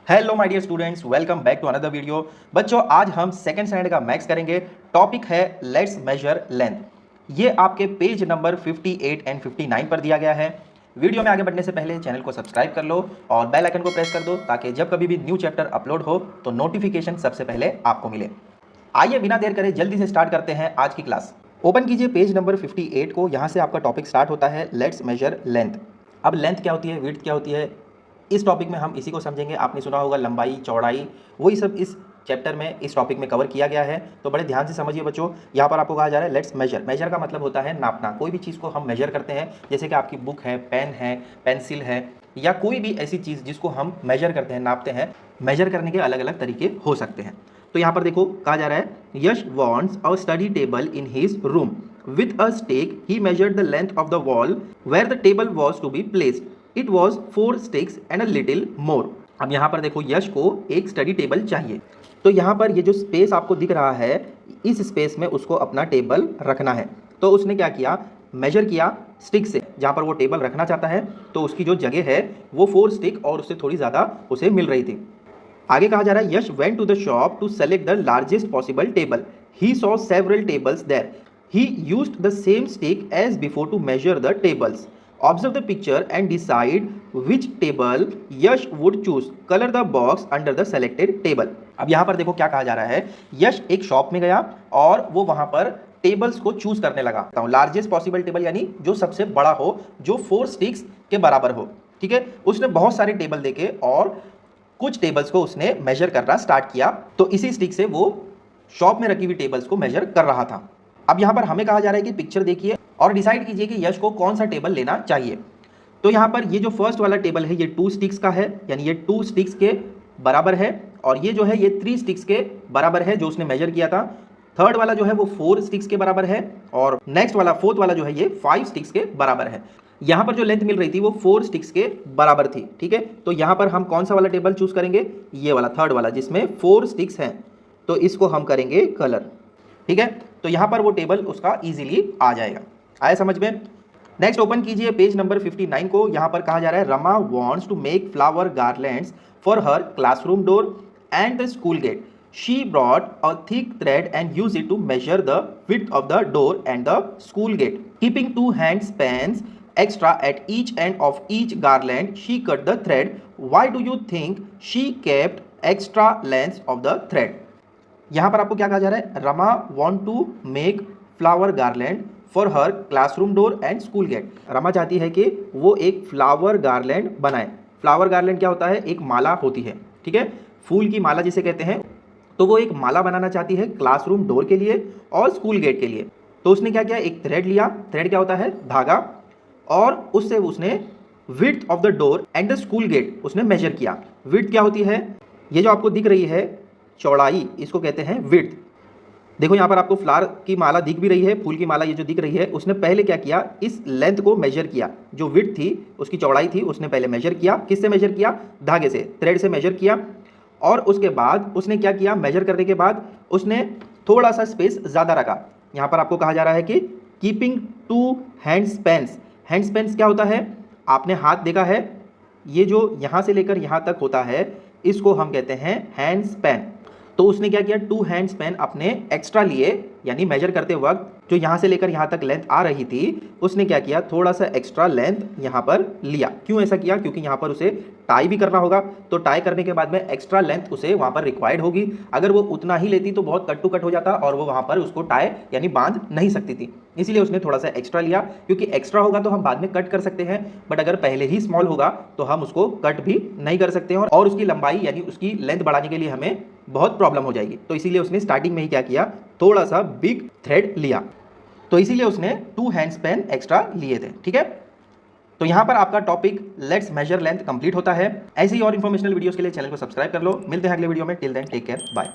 Hello my dear students, welcome back to another video. बच्चों, आज हम सेकंड स्टैंडर्ड का मैथ्स करेंगे। टॉपिक है लेट्स मेजर लेंथ। ये आपके पेज नंबर 58 एंड 59 पर दिया गया है। वीडियो में आगे बढ़ने से पहले चैनल को सब्सक्राइब कर लो और बेल आइकन को प्रेस कर दो ताकि जब कभी भी न्यू चैप्टर अपलोड हो तो नोटिफिकेशन सबसे पहले आपको मिले। आइए बिना देर करे जल्दी से स्टार्ट करते हैं आज की क्लास। ओपन कीजिए पेज नंबर 58 को। यहाँ से आपका टॉपिक स्टार्ट होता है लेट्स मेजर लेंथ। अब लेंथ क्या होती है, विड्थ क्या होती है, इस टॉपिक में हम इसी को समझेंगे। आपने सुना होगा लंबाई, चौड़ाई, वही सब इस चैप्टर में इस टॉपिक में कवर किया गया है। तो बड़े ध्यान से समझिए बच्चों। यहाँ पर आपको कहा जा रहा है लेट्स मेजर। मेजर का मतलब होता है नापना। कोई भी चीज़ को हम मेजर करते हैं, जैसे कि आपकी बुक है, पेन है, पेंसिल है, या कोई भी ऐसी चीज़ जिसको हम मेजर करते हैं, नापते हैं। मेजर करने के अलग अलग तरीके हो सकते हैं। तो यहाँ पर देखो कहा जा रहा है Yash wants a study table in his room with a stick he measured the length of the wall where the table was to be placed. It was 4 sticks and a little more. अब यहाँ पर देखो यश को एक study table चाहिए। तो यहाँ पर ये जो स्पेस आपको दिख रहा है, इस स्पेस में उसको अपना टेबल रखना है। तो उसने क्या किया, मेजर किया स्टिक से जहाँ पर वो टेबल रखना चाहता है। तो उसकी जो जगह है वो 4 स्टिक और उससे थोड़ी ज़्यादा उसे मिल रही थी। आगे कहा जा रहा है Yash went to the shop to select the largest possible table. He saw several tables there. He used the same stick as before to measure the tables. Observe the picture and decide which table Yash would choose. Color the box under the selected table. अब यहाँ पर देखो क्या कहा जा रहा है, यश एक शॉप में गया और वो वहाँ पर टेबल्स को चूज करने लगा। लार्जेस्ट पॉसिबल टेबल यानी जो सबसे बड़ा हो, जो 4 स्टिक्स के बराबर हो। ठीक है, उसने बहुत सारे टेबल देखे और कुछ टेबल्स को उसने मेजर करना स्टार्ट किया। तो इसी स्टिक से वो शॉप में रखी हुई टेबल्स को मेजर कर रहा था। अब यहाँ पर हमें कहा जा रहा है कि पिक्चर देखिए और डिसाइड कीजिए कि यश को कौन सा टेबल लेना चाहिए। तो यहाँ पर ये जो फर्स्ट वाला टेबल है ये 2 स्टिक्स का है, यानी ये 2 स्टिक्स के बराबर है। और ये जो है ये 3 स्टिक्स के बराबर है जो उसने मेजर किया था। थर्ड वाला जो है वो 4 स्टिक्स के बराबर है और नेक्स्ट वाला फोर्थ वाला जो है ये 5 स्टिक्स के बराबर है। यहाँ पर जो लेंथ मिल रही थी वो 4 स्टिक्स के बराबर थी। ठीक है, तो यहाँ पर हम कौन सा वाला टेबल चूज करेंगे, ये वाला थर्ड वाला जिसमें 4 स्टिक्स हैं। तो इसको हम करेंगे कलर। ठीक है, तो यहाँ पर वो टेबल उसका इजीली आ जाएगा। आया समझ में। नेक्स्ट ओपन कीजिए पेज नंबर 59 को। यहाँ पर कहा जा रहा है Rama wants to make flower garlands for her classroom door and the school gate. She brought a thick thread and use it to measure the width of the door and the school gate. Keeping 2 hand spans extra at each end of each garland, she cut the thread. Why do you think she kept extra lengths of the thread? यहाँ पर आपको क्या कहा जा रहा है, Rama want to make flower garland for her classroom door and school gate. Rama चाहती है कि वो एक फ्लावर गार्लैंड बनाए। फ्लावर गार्लैंड क्या होता है, एक माला होती है। ठीक है, फूल की माला जिसे कहते हैं। तो वो एक माला बनाना चाहती है क्लासरूम डोर के लिए और स्कूल गेट के लिए। तो उसने क्या किया, एक थ्रेड लिया। थ्रेड क्या होता है, धागा। और उससे उसने width of the door and the school gate उसने मेजर किया। विड्थ क्या होती है, ये जो आपको दिख रही है चौड़ाई, इसको कहते हैं विड्थ। देखो यहाँ पर आपको फ्लावर की माला दिख भी रही है, फूल की माला ये जो दिख रही है, उसने पहले क्या किया, इस लेंथ को मेजर किया। जो विड्थ थी, उसकी चौड़ाई थी, उसने पहले मेजर किया। किससे मेजर किया, धागे से, थ्रेड से मेजर किया। और उसके बाद उसने क्या किया, मेजर करने के बाद उसने थोड़ा सा स्पेस ज़्यादा रखा। यहाँ पर आपको कहा जा रहा है कि keeping 2 hand spans। Hand Spence क्या होता है, आपने हाथ देखा है, ये जो यहाँ से लेकर यहाँ तक होता है इसको हम कहते हैं हैंड स्पैन। तो उसने क्या किया, 2 hand span अपने एक्स्ट्रा लिए, यानी मेजर करते वक्त जो यहाँ से लेकर यहाँ तक लेंथ आ रही थी, उसने क्या किया, थोड़ा सा एक्स्ट्रा लेंथ यहाँ पर लिया। क्यों ऐसा किया, क्योंकि यहाँ पर उसे टाई भी करना होगा। तो टाई करने के बाद में एक्स्ट्रा लेंथ उसे वहाँ पर रिक्वायर्ड होगी। अगर वो उतना ही लेती तो बहुत कट टू कट हो जाता और वो वहाँ पर उसको टाई यानी बांध नहीं सकती थी। इसीलिए उसने थोड़ा सा एक्स्ट्रा लिया, क्योंकि एक्स्ट्रा होगा तो हम बाद में कट कर सकते हैं, बट अगर पहले ही स्मॉल होगा तो हम उसको कट भी नहीं कर सकते हैं और उसकी लंबाई यानी उसकी लेंथ बढ़ाने के लिए हमें बहुत प्रॉब्लम हो जाएगी। तो इसीलिए उसने स्टार्टिंग में ही क्या किया, थोड़ा सा बिग थ्रेड लिया। तो इसीलिए उसने 2 hand span एक्स्ट्रा लिए थे। ठीक है, तो यहाँ पर आपका topic let's measure length complete होता है। ऐसे ही और इन्फॉर्मेशनल वीडियोस के लिए चैनल को सब्सक्राइब कर लो। मिलते हैं अगले वीडियो में। Till then take care, bye.